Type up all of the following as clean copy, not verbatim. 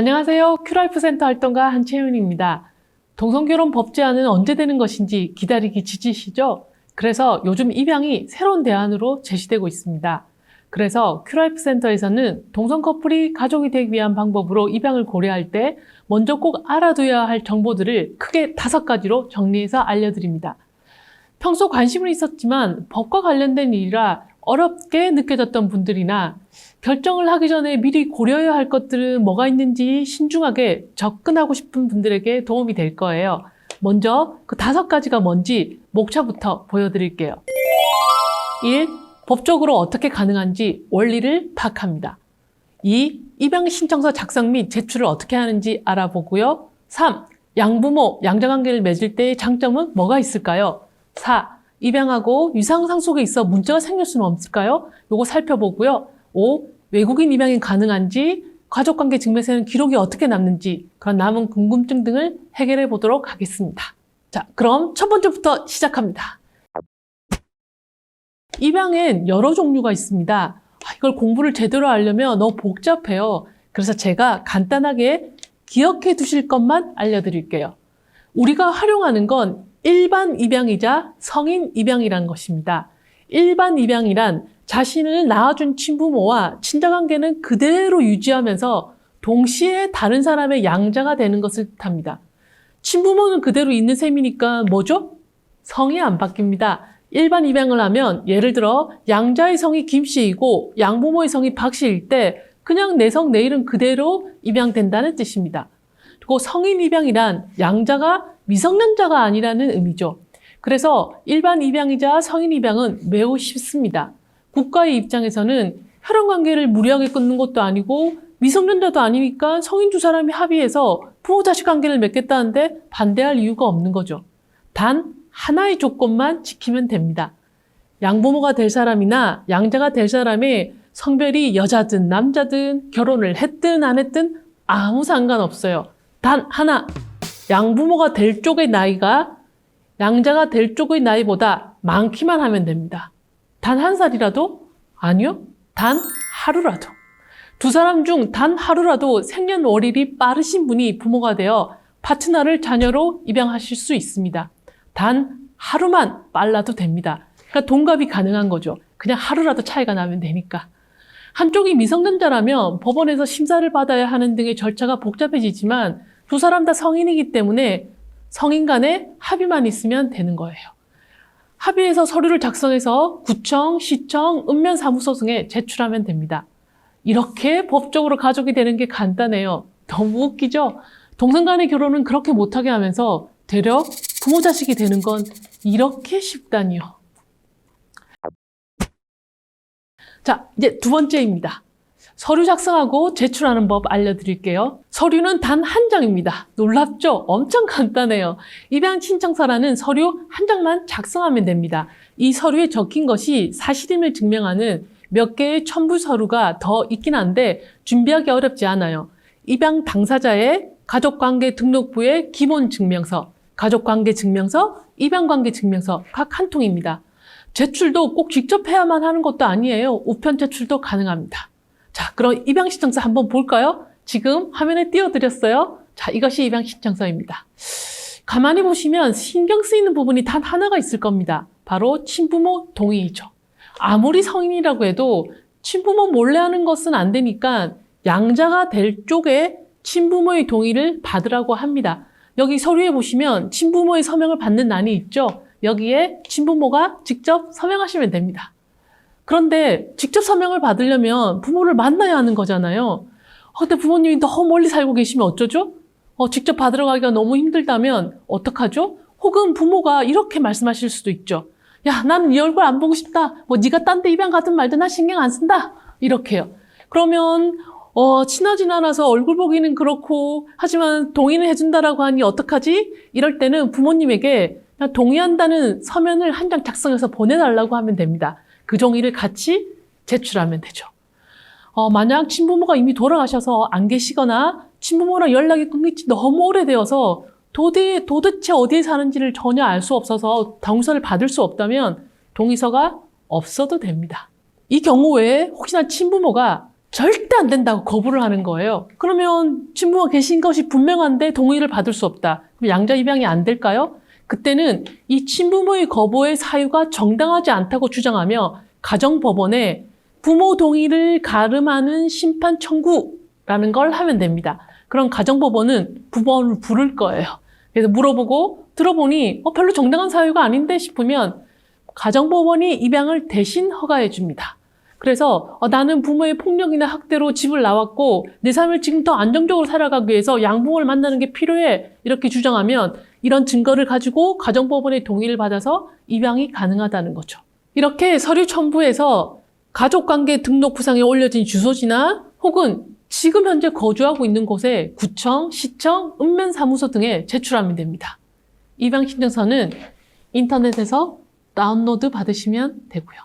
안녕하세요. 큐라이프 센터 활동가 한채윤입니다. 동성결혼 법 제한은 언제 되는 것인지 기다리기 지치시죠? 그래서 요즘 입양이 새로운 대안으로 제시되고 있습니다. 그래서 큐라이프 센터에서는 동성 커플이 가족이 되기 위한 방법으로 입양을 고려할 때 먼저 꼭 알아둬야 할 정보들을 크게 5가지로 정리해서 알려드립니다. 평소 관심은 있었지만 법과 관련된 일이라 어렵게 느껴졌던 분들이나 결정을 하기 전에 미리 고려해야 할 것들은 뭐가 있는지 신중하게 접근하고 싶은 분들에게 도움이 될 거예요. 먼저 그 5가지가 뭔지 목차부터 보여드릴게요. 1. 법적으로 어떻게 가능한지 원리를 파악합니다. 2. 입양 신청서 작성 및 제출을 어떻게 하는지 알아보고요. 3. 양부모, 양자관계를 맺을 때의 장점은 뭐가 있을까요? 4. 입양하고 유상상 속에 있어 문제가 생길 수는 없을까요? 요거 살펴보고요. 5. 외국인 입양이 가능한지, 가족관계 증명서에는 기록이 어떻게 남는지, 그런 남은 궁금증 등을 해결해 보도록 하겠습니다. 자, 그럼 첫 번째부터 시작합니다. 입양엔 여러 종류가 있습니다. 이걸 공부를 제대로 하려면 너무 복잡해요. 그래서 제가 간단하게 기억해 두실 것만 알려드릴게요. 우리가 활용하는 건 일반 입양이자 성인 입양이라는 것입니다. 일반 입양이란 자신을 낳아준 친부모와 친자관계는 그대로 유지하면서 동시에 다른 사람의 양자가 되는 것을 뜻합니다. 친부모는 그대로 있는 셈이니까 뭐죠? 성이 안 바뀝니다. 일반 입양을 하면 예를 들어 양자의 성이 김씨이고 양부모의 성이 박씨일 때 그냥 내 성, 내 이름 그대로 입양된다는 뜻입니다. 그리고 성인 입양이란 양자가 미성년자가 아니라는 의미죠. 그래서 일반 입양이자 성인 입양은 매우 쉽습니다. 국가의 입장에서는 혈연관계를 무리하게 끊는 것도 아니고 미성년자도 아니니까 성인 두 사람이 합의해서 부모 자식 관계를 맺겠다는데 반대할 이유가 없는 거죠. 단 하나의 조건만 지키면 됩니다. 양부모가 될 사람이나 양자가 될 사람의 성별이 여자든 남자든 결혼을 했든 안 했든 아무 상관없어요. 단 하나, 양부모가 될 쪽의 나이가 양자가 될 쪽의 나이보다 많기만 하면 됩니다. 단 1살이라도? 아니요. 단 하루라도. 두 사람 중 단 하루라도 생년월일이 빠르신 분이 부모가 되어 파트너를 자녀로 입양하실 수 있습니다. 단 하루만 빨라도 됩니다. 그러니까 동갑이 가능한 거죠. 그냥 하루라도 차이가 나면 되니까. 한쪽이 미성년자라면 법원에서 심사를 받아야 하는 등의 절차가 복잡해지지만 두 사람 다 성인이기 때문에 성인 간의 합의만 있으면 되는 거예요. 합의해서 서류를 작성해서 구청, 시청, 읍면사무소 등에 제출하면 됩니다. 이렇게 법적으로 가족이 되는 게 간단해요. 너무 웃기죠? 동성 간의 결혼은 그렇게 못하게 하면서 되려 부모 자식이 되는 건 이렇게 쉽다니요. 자, 이제 2번째입니다. 서류 작성하고 제출하는 법 알려드릴게요. 서류는 단 1장입니다. 놀랍죠? 엄청 간단해요. 입양 신청서라는 서류 1장만 작성하면 됩니다. 이 서류에 적힌 것이 사실임을 증명하는 몇 개의 첨부 서류가 더 있긴 한데 준비하기 어렵지 않아요. 입양 당사자의 가족관계 등록부의 기본 증명서, 가족관계 증명서, 입양관계 증명서 각 한 통입니다. 제출도 꼭 직접 해야만 하는 것도 아니에요. 우편 제출도 가능합니다. 자, 그럼 입양 신청서 한번 볼까요? 지금 화면에 띄워드렸어요. 자, 이것이 입양 신청서입니다. 가만히 보시면 신경 쓰이는 부분이 단 하나가 있을 겁니다. 바로 친부모 동의이죠. 아무리 성인이라고 해도 친부모 몰래 하는 것은 안 되니까 양자가 될 쪽에 친부모의 동의를 받으라고 합니다. 여기 서류에 보시면 친부모의 서명을 받는欄이 있죠. 여기에 친부모가 직접 서명하시면 됩니다. 그런데 직접 서명을 받으려면 부모를 만나야 하는 거잖아요. 근데 부모님이 너무 멀리 살고 계시면 어쩌죠? 직접 받으러 가기가 너무 힘들다면 어떡하죠? 혹은 부모가 이렇게 말씀하실 수도 있죠. 야, 나는 네 얼굴 안 보고 싶다. 네가 딴 데 입양 가든 말든 나 신경 안 쓴다. 이렇게요. 그러면 친하진 않아서 얼굴 보기는 그렇고 하지만 동의는 해준다라고 하니 어떡하지? 이럴 때는 부모님에게 그냥 동의한다는 서면을 1장 작성해서 보내달라고 하면 됩니다. 그 종이를 같이 제출하면 되죠. 만약 친부모가 이미 돌아가셔서 안 계시거나 친부모랑 연락이 끊긴 지 너무 오래되어서 도대체 어디에 사는지를 전혀 알 수 없어서 동의서를 받을 수 없다면 동의서가 없어도 됩니다. 이 경우 외에 혹시나 친부모가 절대 안 된다고 거부를 하는 거예요. 그러면 친부모가 계신 것이 분명한데 동의를 받을 수 없다. 그럼 양자 입양이 안 될까요? 그때는 이 친부모의 거부의 사유가 정당하지 않다고 주장하며 가정법원에 부모 동의를 가름하는 심판 청구라는 걸 하면 됩니다. 그럼 가정법원은 부모를 부를 거예요. 그래서 물어보고 들어보니 별로 정당한 사유가 아닌데 싶으면 가정법원이 입양을 대신 허가해 줍니다. 그래서 나는 부모의 폭력이나 학대로 집을 나왔고 내 삶을 지금 더 안정적으로 살아가기 위해서 양부모를 만나는 게 필요해 이렇게 주장하면 이런 증거를 가지고 가정법원의 동의를 받아서 입양이 가능하다는 거죠. 이렇게 서류 첨부해서 가족관계 등록부상에 올려진 주소지나 혹은 지금 현재 거주하고 있는 곳에 구청, 시청, 읍면사무소 등에 제출하면 됩니다. 입양 신청서는 인터넷에서 다운로드 받으시면 되고요.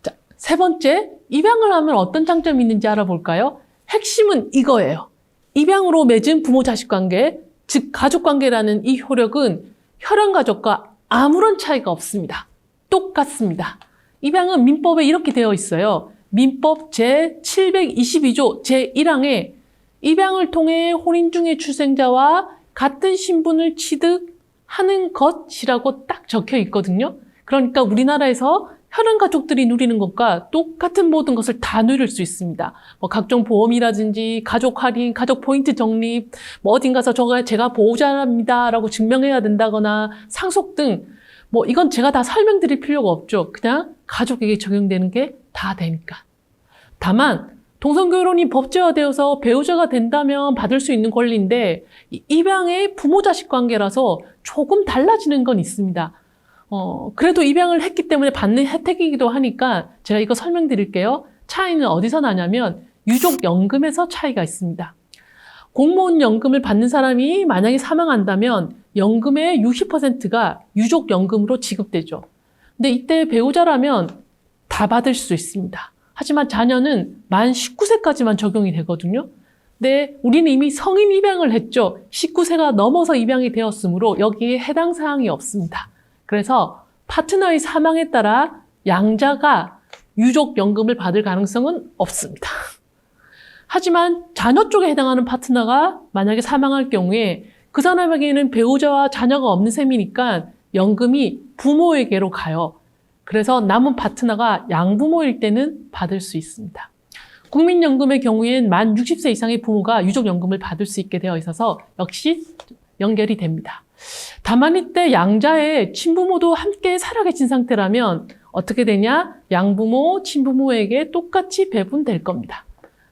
자, 세 번째, 입양을 하면 어떤 장점이 있는지 알아볼까요? 핵심은 이거예요. 입양으로 맺은 부모-자식 관계, 즉 가족관계라는 이 효력은 혈연가족과 아무런 차이가 없습니다. 똑같습니다. 입양은 민법에 이렇게 되어 있어요. 민법 제722조 제1항에 입양을 통해 혼인 중의 출생자와 같은 신분을 취득하는 것이라고 딱 적혀 있거든요. 그러니까 우리나라에서 혈연가족들이 누리는 것과 똑같은 모든 것을 다 누릴 수 있습니다. 각종 보험이라든지 가족 할인, 가족 포인트 적립, 어딘 가서 제가 보호자랍니다라고 증명해야 된다거나 상속 등 이건 제가 다 설명드릴 필요가 없죠. 그냥 가족에게 적용되는 게 다 되니까. 다만 동성결혼이 법제화되어서 배우자가 된다면 받을 수 있는 권리인데 입양의 부모-자식 관계라서 조금 달라지는 건 있습니다. 그래도 입양을 했기 때문에 받는 혜택이기도 하니까 제가 이거 설명드릴게요. 차이는 어디서 나냐면 유족연금에서 차이가 있습니다. 공무원 연금을 받는 사람이 만약에 사망한다면 연금의 60%가 유족연금으로 지급되죠. 근데 이때 배우자라면 다 받을 수 있습니다. 하지만 자녀는 만 19세까지만 적용이 되거든요. 근데 우리는 이미 성인 입양을 했죠. 19세가 넘어서 입양이 되었으므로 여기에 해당 사항이 없습니다. 그래서 파트너의 사망에 따라 양자가 유족연금을 받을 가능성은 없습니다. 하지만 자녀 쪽에 해당하는 파트너가 만약에 사망할 경우에 그 사람에게는 배우자와 자녀가 없는 셈이니까 연금이 부모에게로 가요. 그래서 남은 파트너가 양부모일 때는 받을 수 있습니다. 국민연금의 경우엔 만 60세 이상의 부모가 유족연금을 받을 수 있게 되어 있어서 역시 연결이 됩니다. 다만 이때 양자의 친부모도 함께 살아계신 상태라면 어떻게 되냐? 양부모, 친부모에게 똑같이 배분될 겁니다.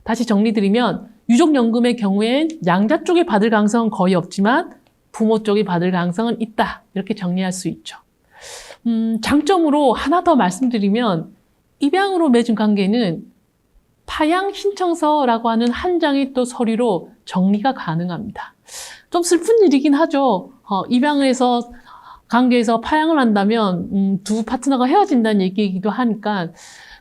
다시 정리드리면 유족연금의 경우엔 양자 쪽이 받을 가능성은 거의 없지만 부모 쪽이 받을 가능성은 있다. 이렇게 정리할 수 있죠. 장점으로 하나 더 말씀드리면 입양으로 맺은 관계는 파양 신청서라고 하는 한 장의 또 서류로 정리가 가능합니다. 좀 슬픈 일이긴 하죠. 입양을 해서 관계에서 파양을 한다면 두 파트너가 헤어진다는 얘기이기도 하니까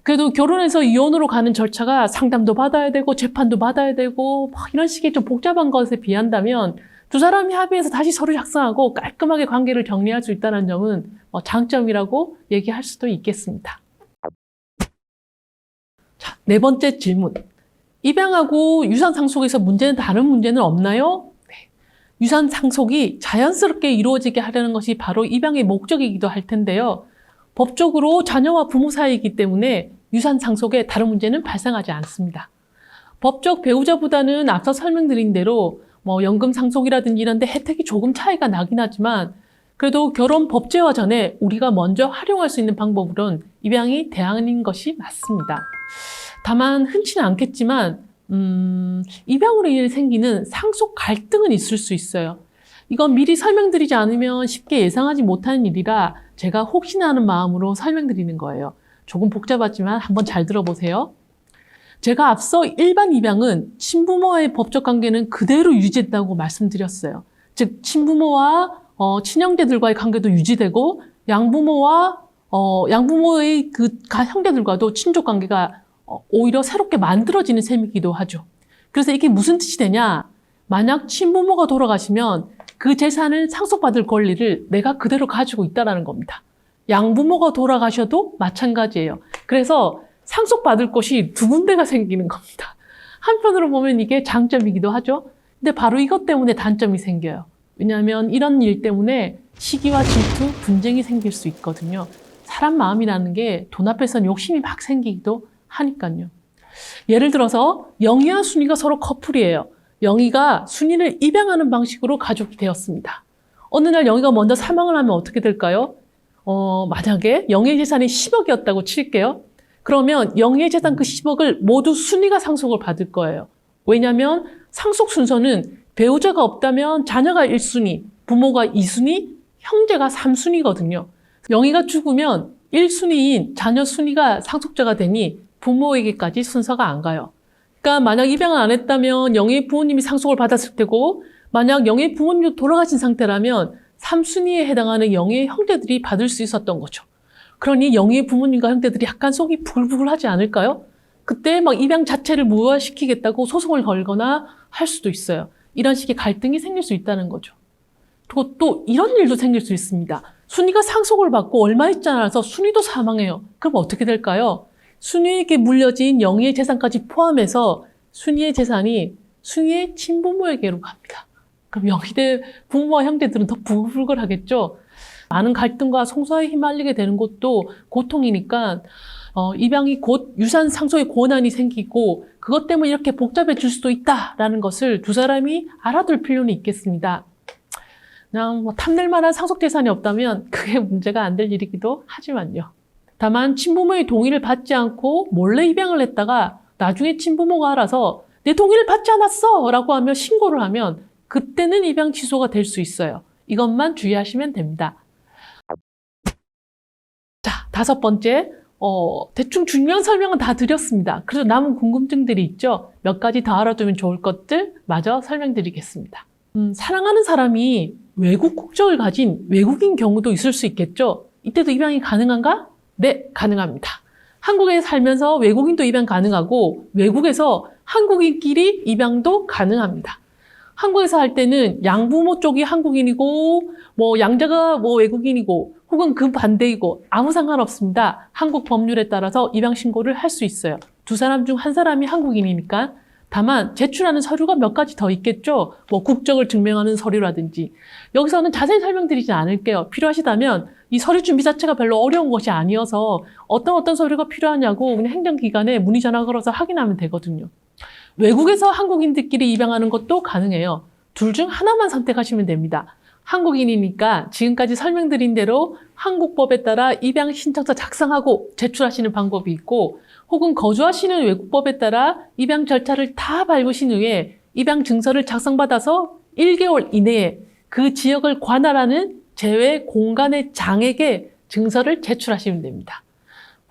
그래도 결혼해서 이혼으로 가는 절차가 상담도 받아야 되고 재판도 받아야 되고 이런 식의 좀 복잡한 것에 비한다면 두 사람이 합의해서 다시 서류 작성하고 깔끔하게 관계를 정리할 수 있다는 점은 장점이라고 얘기할 수도 있겠습니다. 자, 네 번째 질문. 입양하고 유산 상속에서 다른 문제는 없나요? 네. 유산 상속이 자연스럽게 이루어지게 하려는 것이 바로 입양의 목적이기도 할 텐데요. 법적으로 자녀와 부모 사이이기 때문에 유산 상속에 다른 문제는 발생하지 않습니다. 법적 배우자보다는 앞서 설명드린 대로 연금 상속이라든지 이런 데 혜택이 조금 차이가 나긴 하지만 그래도 결혼 법제화 전에 우리가 먼저 활용할 수 있는 방법으로는 입양이 대안인 것이 맞습니다. 다만 흔치는 않겠지만 입양으로 인해 생기는 상속 갈등은 있을 수 있어요. 이건 미리 설명드리지 않으면 쉽게 예상하지 못하는 일이라 제가 혹시나 하는 마음으로 설명드리는 거예요. 조금 복잡하지만 한번 잘 들어보세요. 제가 앞서 일반 입양은 친부모와의 법적 관계는 그대로 유지된다고 말씀드렸어요. 즉 친부모와 친형제들과의 관계도 유지되고 양부모의 그 형제들과도 친족 관계가 오히려 새롭게 만들어지는 셈이기도 하죠. 그래서 이게 무슨 뜻이 되냐? 만약 친부모가 돌아가시면 그 재산을 상속받을 권리를 내가 그대로 가지고 있다는 겁니다. 양부모가 돌아가셔도 마찬가지예요. 그래서 상속받을 곳이 두 군데가 생기는 겁니다. 한편으로 보면 이게 장점이기도 하죠. 근데 바로 이것 때문에 단점이 생겨요. 왜냐하면 이런 일 때문에 시기와 질투, 분쟁이 생길 수 있거든요. 사람 마음이라는 게 돈 앞에선 욕심이 막 생기기도 하니까요. 예를 들어서 영희와 순이가 서로 커플이에요. 영희가 순이를 입양하는 방식으로 가족이 되었습니다. 어느 날 영희가 먼저 사망을 하면 어떻게 될까요? 만약에 영희의 재산이 10억이었다고 칠게요. 그러면 영희의 재산 그 10억을 모두 순이가 상속을 받을 거예요. 왜냐하면 상속 순서는 배우자가 없다면 자녀가 1순위, 부모가 2순위, 형제가 3순위거든요. 영희가 죽으면 1순위인 자녀 순위가 상속자가 되니 부모에게까지 순서가 안 가요. 그러니까 만약 입양을 안 했다면 영희의 부모님이 상속을 받았을 테고, 만약 영희의 부모님도 돌아가신 상태라면 3순위에 해당하는 영희의 형제들이 받을 수 있었던 거죠. 그러니 영희의 부모님과 형제들이 약간 속이 부글부글하지 않을까요? 그때 막 입양 자체를 무효화시키겠다고 소송을 걸거나 할 수도 있어요. 이런 식의 갈등이 생길 수 있다는 거죠. 그리고 또 이런 일도 생길 수 있습니다. 순이가 상속을 받고 얼마 있지 않아서 순이도 사망해요. 그럼 어떻게 될까요? 순이에게 물려진 영희의 재산까지 포함해서 순이의 재산이 순이의 친부모에게로 갑니다. 그럼 영희의 부모와 형제들은 더 부글부글하겠죠. 많은 갈등과 송사에 휘말리게 되는 것도 고통이니까 입양이 곧 유산 상속의 권한이 생기고 그것 때문에 이렇게 복잡해질 수도 있다라는 것을 두 사람이 알아둘 필요는 있겠습니다. 그냥 탐낼 만한 상속 재산이 없다면 그게 문제가 안 될 일이기도 하지만요. 다만 친부모의 동의를 받지 않고 몰래 입양을 했다가 나중에 친부모가 알아서 내 동의를 받지 않았어 라고 하며 신고를 하면 그때는 입양 취소가 될 수 있어요. 이것만 주의하시면 됩니다. 자, 5번째. 대충 중요한 설명은 다 드렸습니다. 그래서 남은 궁금증들이 있죠. 몇 가지 더 알아두면 좋을 것들 마저 설명드리겠습니다. 사랑하는 사람이 외국 국적을 가진 외국인 경우도 있을 수 있겠죠. 이때도 입양이 가능한가? 네, 가능합니다. 한국에 살면서 외국인도 입양 가능하고 외국에서 한국인끼리 입양도 가능합니다. 한국에서 할 때는 양부모 쪽이 한국인이고 양자가 외국인이고 혹은 그 반대이고 아무 상관없습니다. 한국 법률에 따라서 입양 신고를 할 수 있어요. 두 사람 중 한 사람이 한국인이니까. 다만 제출하는 서류가 몇 가지 더 있겠죠. 국적을 증명하는 서류라든지. 여기서는 자세히 설명드리진 않을게요. 필요하시다면 이 서류 준비 자체가 별로 어려운 것이 아니어서 어떤 서류가 필요하냐고 그냥 행정기관에 문의 전화 걸어서 확인하면 되거든요. 외국에서 한국인들끼리 입양하는 것도 가능해요. 둘 중 하나만 선택하시면 됩니다. 한국인이니까 지금까지 설명드린 대로 한국법에 따라 입양 신청서 작성하고 제출하시는 방법이 있고, 혹은 거주하시는 외국법에 따라 입양 절차를 다 밟으신 후에 입양 증서를 작성받아서 1개월 이내에 그 지역을 관할하는 제외 공간의 장에게 증서를 제출하시면 됩니다.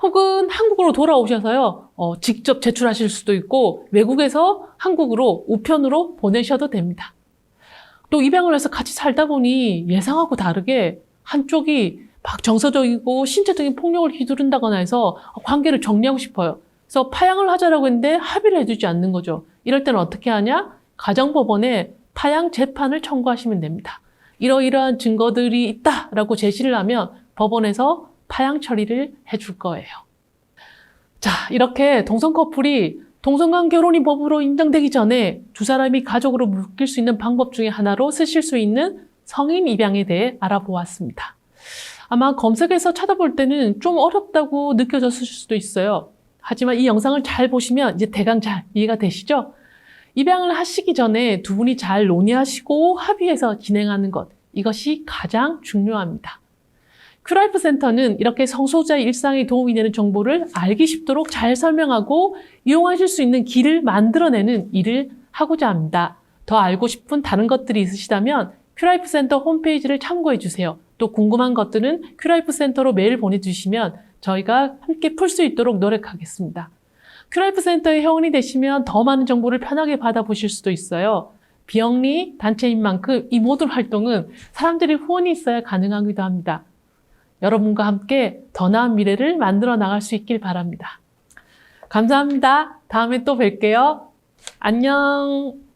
혹은 한국으로 돌아오셔서요, 직접 제출하실 수도 있고 외국에서 한국으로 우편으로 보내셔도 됩니다. 또 입양을 해서 같이 살다 보니 예상하고 다르게 한쪽이 막 정서적이고 신체적인 폭력을 휘두른다거나 해서 관계를 정리하고 싶어요. 그래서 파양을 하자라고 했는데 합의를 해주지 않는 거죠. 이럴 때는 어떻게 하냐? 가정법원에 파양 재판을 청구하시면 됩니다. 이러이러한 증거들이 있다라고 제시를 하면 법원에서 파양 처리를 해줄 거예요. 자, 이렇게 동성 커플이 동성간 결혼이 법으로 인정되기 전에 두 사람이 가족으로 묶일 수 있는 방법 중에 하나로 쓰실 수 있는 성인 입양에 대해 알아보았습니다. 아마 검색해서 찾아볼 때는 좀 어렵다고 느껴졌을 수도 있어요. 하지만 이 영상을 잘 보시면 이제 대강 잘 이해가 되시죠? 입양을 하시기 전에 두 분이 잘 논의하시고 합의해서 진행하는 것, 이것이 가장 중요합니다. 큐라이프 센터는 이렇게 성소수자의 일상에 도움이 되는 정보를 알기 쉽도록 잘 설명하고 이용하실 수 있는 길을 만들어내는 일을 하고자 합니다. 더 알고 싶은 다른 것들이 있으시다면 큐라이프 센터 홈페이지를 참고해 주세요. 또 궁금한 것들은 큐라이프 센터로 메일 보내주시면 저희가 함께 풀 수 있도록 노력하겠습니다. 큐라이프 센터의 회원이 되시면 더 많은 정보를 편하게 받아보실 수도 있어요. 비영리 단체인 만큼 이 모든 활동은 사람들이 후원이 있어야 가능하기도 합니다. 여러분과 함께 더 나은 미래를 만들어 나갈 수 있길 바랍니다. 감사합니다. 다음에 또 뵐게요. 안녕.